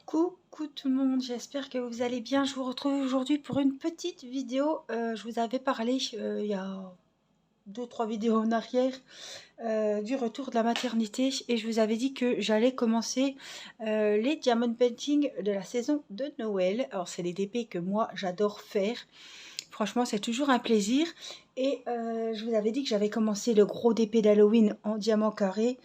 Coucou tout le monde, j'espère que vous allez bien. Je vous retrouve aujourd'hui pour une petite vidéo. Je vous avais parlé il y a 2-3 vidéos en arrière du retour de la maternité et je vous avais dit que j'allais commencer les diamond painting de la saison de Noël. Alors c'est les DP que moi j'adore faire. Franchement c'est toujours un plaisir et je vous avais dit que j'avais commencé le gros DP d'Halloween en diamant carré.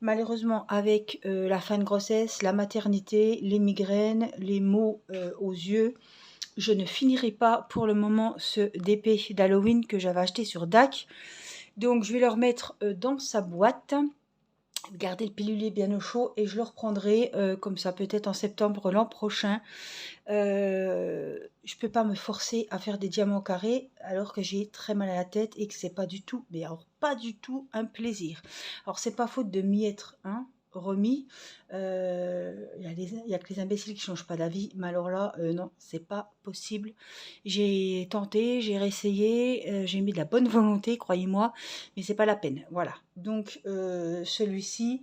Malheureusement, avec la fin de grossesse, la maternité, les migraines, les maux aux yeux, je ne finirai pas pour le moment ce DP d'Halloween que j'avais acheté sur DAC. Donc, je vais le remettre dans sa boîte, garder le pilulier bien au chaud et je le reprendrai comme ça peut-être en septembre l'an prochain. Je peux pas me forcer à faire des diamants carrés alors que j'ai très mal à la tête et que c'est pas du tout, mais alors pas du tout un plaisir. Alors c'est pas faute de m'y être remis. Il y a que les imbéciles qui changent pas d'avis, mais alors là non, c'est pas possible. J'ai tenté, j'ai réessayé, j'ai mis de la bonne volonté, croyez-moi, mais c'est pas la peine. Voilà. Donc celui-ci.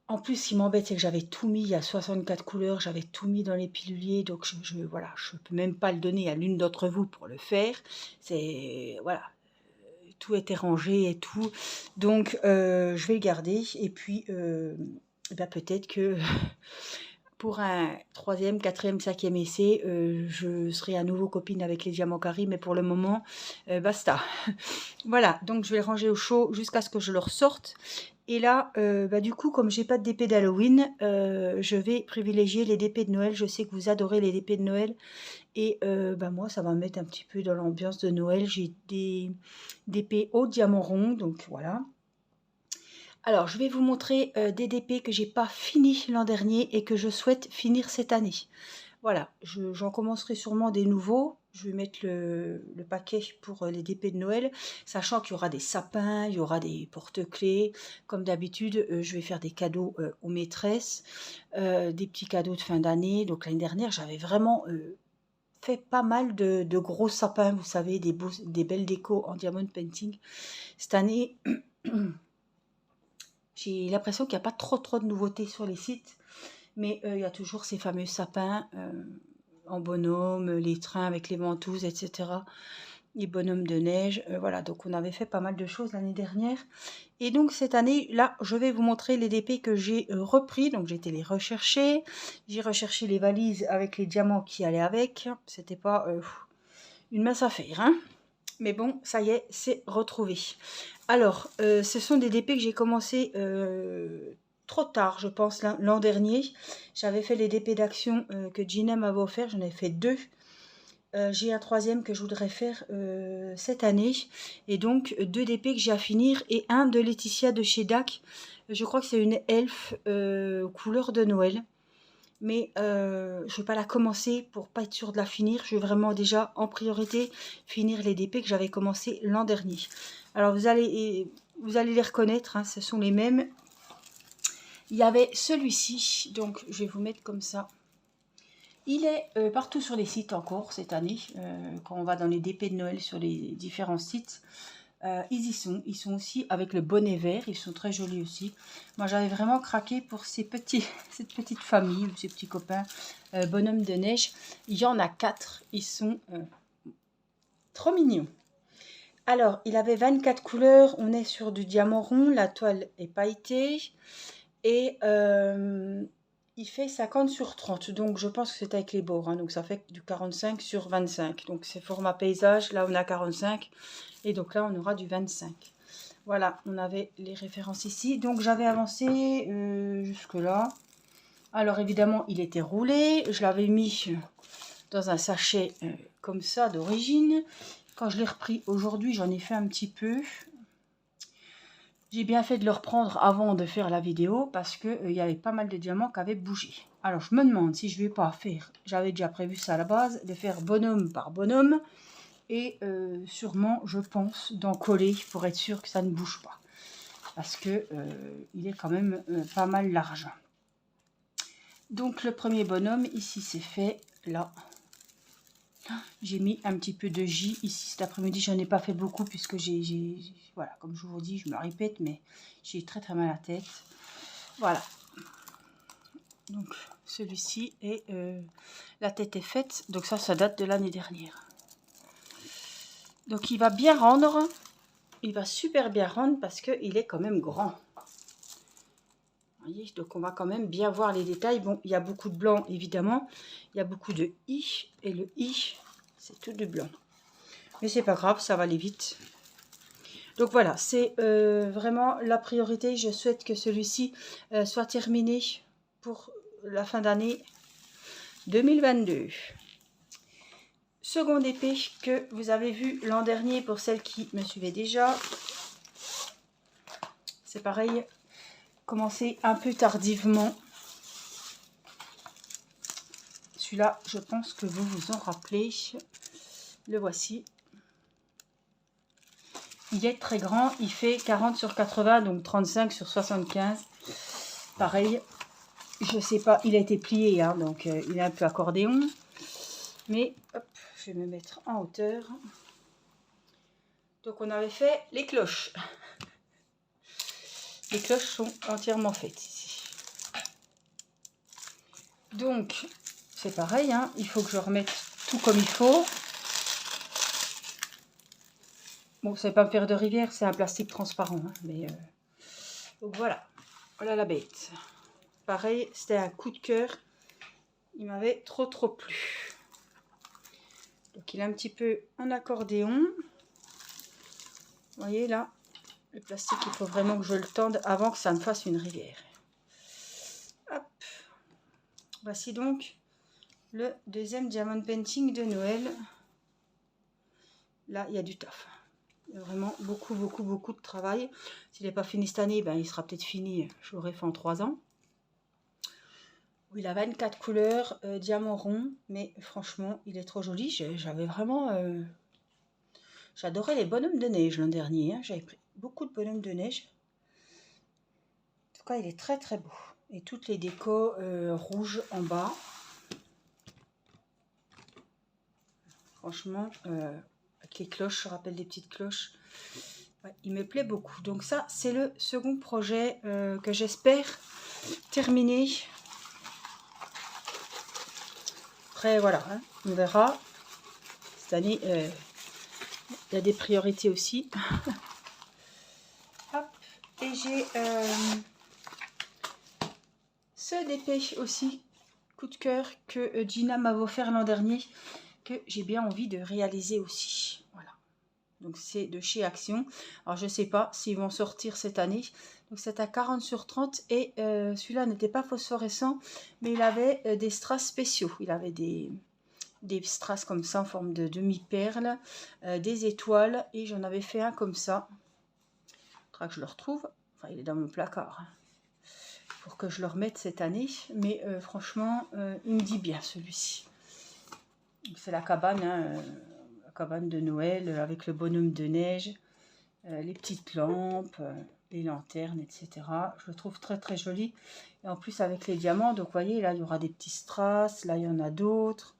En plus, ce qui m'embête, c'est que j'avais tout mis, il y a 64 couleurs, j'avais tout mis dans les piluliers, donc voilà, je peux même pas le donner à l'une d'entre vous pour le faire. C'est, voilà, tout était rangé et tout. Donc, je vais le garder, et puis, ben, peut-être que pour un 3e, 4e, 5e essai, je serai à nouveau copine avec les diamants carrés, mais pour le moment, basta. Voilà, donc je vais le ranger au chaud jusqu'à ce que je le ressorte. Et là, bah, du coup, comme j'ai pas de DP d'Halloween, je vais privilégier les DP de Noël. Je sais que vous adorez les DP de Noël. Et bah, moi, ça va me mettre un petit peu dans l'ambiance de Noël. J'ai des DP au diamant rond, donc voilà. Alors, je vais vous montrer des DP que j'ai pas fini l'an dernier et que je souhaite finir cette année. Voilà, j'en commencerai sûrement des nouveaux. Je vais mettre le paquet pour les DP de Noël, sachant qu'il y aura des sapins, il y aura des porte-clés. Comme d'habitude, je vais faire des cadeaux aux maîtresses, des petits cadeaux de fin d'année. Donc l'année dernière, j'avais vraiment fait pas mal de gros sapins, vous savez, des belles décos en diamond painting. Cette année, j'ai l'impression qu'il n'y a pas trop de nouveautés sur les sites, mais il y a toujours ces fameux sapins en bonhomme, les trains avec les ventouses, etc. Les bonhommes de neige, voilà, donc on avait fait pas mal de choses l'année dernière. Et donc cette année, là, je vais vous montrer les DP que j'ai repris. Donc j'ai été les rechercher, j'ai recherché les valises avec les diamants qui allaient avec. C'était pas une mince affaire, hein. Mais bon, ça y est, c'est retrouvé. Alors, ce sont des DP que j'ai commencé trop tard, je pense, l'an dernier. J'avais fait les DP d'action que Gina m'avait offert, j'en ai fait 2. J'ai un 3e que je voudrais faire cette année. Et donc, 2 DP que j'ai à finir et un de Laetitia de chez DAC. Je crois que c'est une elfe couleur de Noël. Mais je ne vais pas la commencer pour pas être sûre de la finir. Je vais vraiment déjà en priorité finir les DP que j'avais commencé l'an dernier. Alors vous allez les reconnaître, hein, ce sont les mêmes. Il y avait celui-ci, donc je vais vous mettre comme ça. Il est partout sur les sites encore cette année, quand on va dans les DP de Noël sur les différents sites. Ils y sont aussi avec le bonnet vert, ils sont très jolis aussi. Moi j'avais vraiment craqué pour cette petite famille, ces petits copains bonhommes de neige. Il y en a 4, ils sont trop mignons. Alors il avait 24 couleurs, on est sur du diamant rond, la toile est pailletée et il fait 50 sur 30, donc je pense que c'est avec les bords, hein, donc ça fait du 45 sur 25. Donc c'est format paysage, là on a 45 et donc là on aura du 25. Voilà, on avait les références ici, donc j'avais avancé jusque là. Alors évidemment il était roulé, je l'avais mis dans un sachet comme ça d'origine. Quand je l'ai repris aujourd'hui, j'en ai fait un petit peu. J'ai bien fait de le reprendre avant de faire la vidéo parce qu'il y avait pas mal de diamants qui avaient bougé. Alors je me demande si je vais pas faire, j'avais déjà prévu ça à la base, de faire bonhomme par bonhomme. Et sûrement, je pense, d'en coller pour être sûr que ça ne bouge pas. Parce que il est quand même pas mal large. Donc le premier bonhomme, ici c'est fait, là. J'ai mis un petit peu de J ici cet après-midi. J'en ai pas fait beaucoup puisque voilà, comme je vous dis, je me répète, mais j'ai très mal à la tête. Voilà. Donc celui-ci est la tête est faite, donc ça date de l'année dernière. Donc il va bien rendre, il va super bien rendre parce qu'il est quand même grand. Vous voyez, donc on va quand même bien voir les détails. Bon, il y a beaucoup de blanc évidemment, il y a beaucoup de i, et le i c'est tout de blanc. Mais c'est pas grave, ça va aller vite. Donc voilà, c'est vraiment la priorité. Je souhaite que celui-ci soit terminé pour la fin d'année 2022. Seconde épée que vous avez vu l'an dernier pour celles qui me suivaient déjà. C'est pareil, commencé un peu tardivement. Celui-là, je pense que vous vous en rappelez. Le voici. Il est très grand, il fait 40 sur 80, donc 35 sur 75. Pareil, je sais pas, il a été plié, hein, donc il est un peu accordéon. Mais, hop, je vais me mettre en hauteur. Donc on avait fait les cloches. Les cloches sont entièrement faites ici. Donc, c'est pareil, hein, il faut que je remette tout comme il faut. Bon, c'est pas un fer de rivière, c'est un plastique transparent. Hein, mais donc voilà, voilà la bête. Pareil, c'était un coup de cœur. Il m'avait trop plu. Donc il est un petit peu en accordéon. Vous voyez là, le plastique, il faut vraiment que je le tende avant que ça ne fasse une rivière. Hop. Voici donc le deuxième diamond painting de Noël. Là, il y a du taf. Il y a vraiment beaucoup de travail. S'il n'est pas fini cette année, ben, il sera peut-être fini, je l'aurai fait en 3 ans. Il a 24 couleurs, diamant rond, mais franchement, il est trop joli. J'avais vraiment... J'adorais les bonhommes de neige l'an dernier. Hein. J'avais pris beaucoup de bonhommes de neige. En tout cas, il est très beau. Et toutes les décos rouges en bas. Franchement, avec les cloches, je rappelle des petites cloches. Ouais, il me plaît beaucoup. Donc ça, c'est le second projet que j'espère terminer. Après, voilà, hein, on verra. Cette année, il y a des priorités aussi. Hop. Et j'ai ce d'épée aussi, coup de cœur, que Gina m'a offert l'an dernier, que j'ai bien envie de réaliser aussi. Voilà. Donc c'est de chez Action. Alors je sais pas s'ils vont sortir cette année. Donc c'est à 40 sur 30 et celui-là n'était pas phosphorescent, mais il avait des strass spéciaux. Il avait des strass comme ça en forme de demi-perle, des étoiles, et j'en avais fait un comme ça. Il faudra que je le retrouve. Enfin, il est dans mon placard. Hein, pour que je le remette cette année. Mais franchement, il me dit bien celui-ci. C'est la cabane, hein, la cabane de Noël avec le bonhomme de neige, les petites lampes, les lanternes, etc. Je le trouve très joli. Et en plus avec les diamants, donc vous voyez, là il y aura des petits strass, là il y en a d'autres.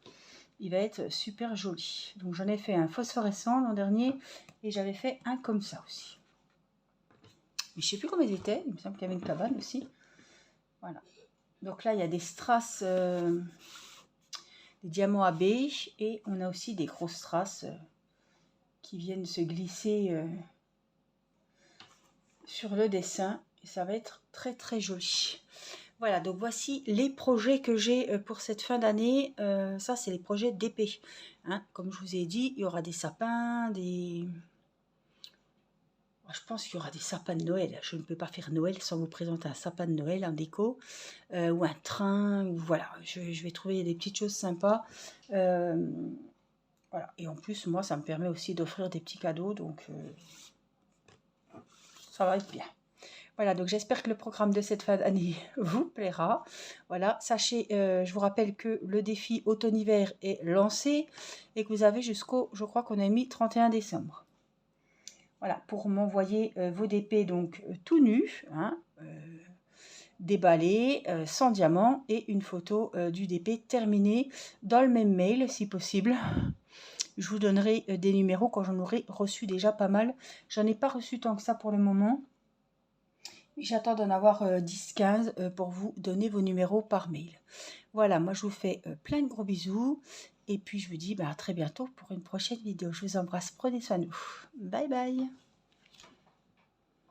Il va être super joli. Donc j'en ai fait un phosphorescent l'an dernier et j'avais fait un comme ça aussi. Mais je sais plus comment ils étaient. Il me semble qu'il y avait une cabane aussi. Voilà. Donc là il y a des strass, des diamants à beige, et on a aussi des grosses strass qui viennent se glisser sur le dessin. Et ça va être très joli. Voilà, donc voici les projets que j'ai pour cette fin d'année. Ça, c'est les projets d'épée. Hein. Comme je vous ai dit, il y aura des sapins, des... Je pense qu'il y aura des sapins de Noël. Je ne peux pas faire Noël sans vous présenter un sapin de Noël en déco. Ou un train. Ou voilà, je vais trouver des petites choses sympas. Voilà. Et en plus, moi, ça me permet aussi d'offrir des petits cadeaux. Donc, ça va être bien. Voilà, donc j'espère que le programme de cette fin d'année vous plaira. Voilà, sachez, je vous rappelle que le défi automne-hiver est lancé et que vous avez jusqu'au, je crois qu'on a mis 31 décembre. Voilà, pour m'envoyer vos DP donc tout nus, hein, déballés, sans diamant, et une photo du DP terminé dans le même mail si possible. Je vous donnerai des numéros quand j'en aurai reçu déjà pas mal. J'en ai pas reçu tant que ça pour le moment. J'attends d'en avoir 10-15 pour vous donner vos numéros par mail. Voilà, moi je vous fais plein de gros bisous et puis je vous dis à très bientôt pour une prochaine vidéo. Je vous embrasse, prenez soin de vous. Bye bye.